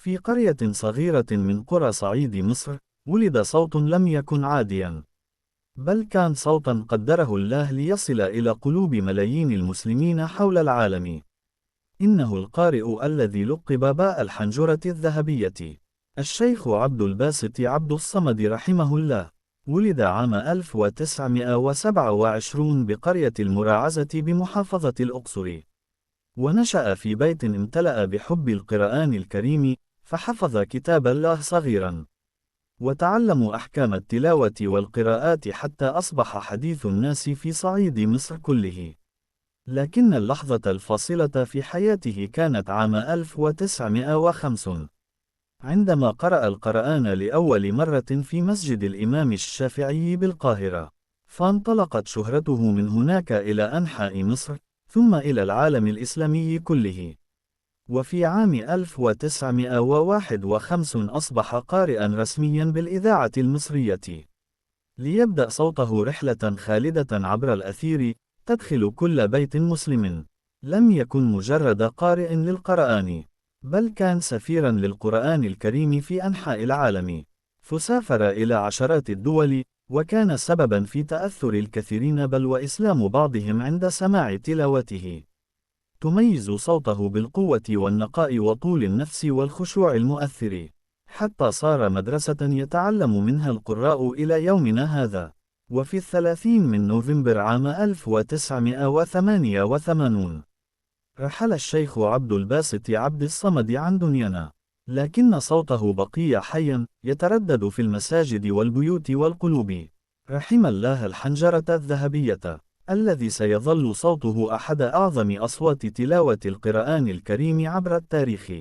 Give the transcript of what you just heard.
في قرية صغيرة من قرى صعيد مصر، ولد صوت لم يكن عاديا، بل كان صوتا قدره الله ليصل إلى قلوب ملايين المسلمين حول العالم. إنه القارئ الذي لقب باء الحنجرة الذهبية، الشيخ عبد الباسط عبد الصمد رحمه الله. ولد عام 1927 بقرية المراعزة بمحافظة الأقصر، ونشأ في بيت امتلأ بحب القرآن الكريم، فحفظ كتاب الله صغيرا، وتعلموا أحكام التلاوة والقراءات حتى أصبح حديث الناس في صعيد مصر كله. لكن اللحظة الفاصلة في حياته كانت عام 1905، عندما قرأ القرآن لأول مرة في مسجد الإمام الشافعي بالقاهرة، فانطلقت شهرته من هناك إلى أنحاء مصر، ثم إلى العالم الإسلامي كله. وفي عام 1951 أصبح قارئا رسميا بالإذاعة المصرية، ليبدأ صوته رحلة خالدة عبر الأثير تدخل كل بيت مسلم. لم يكن مجرد قارئ للقرآن، بل كان سفيرا للقرآن الكريم في أنحاء العالم، فسافر إلى عشرات الدول، وكان سببا في تأثر الكثيرين بل وإسلام بعضهم عند سماع تلاوته. تميز صوته بالقوة والنقاء وطول النفس والخشوع المؤثر، حتى صار مدرسة يتعلم منها القراء إلى يومنا هذا. وفي 30 من نوفمبر عام 1988 رحل الشيخ عبد الباسط عبد الصمد عن دنيانا، لكن صوته بقي حيا، يتردد في المساجد والبيوت والقلوب. رحم الله الحنجرة الذهبية، الذي سيظل صوته أحد أعظم أصوات تلاوة القرآن الكريم عبر التاريخ.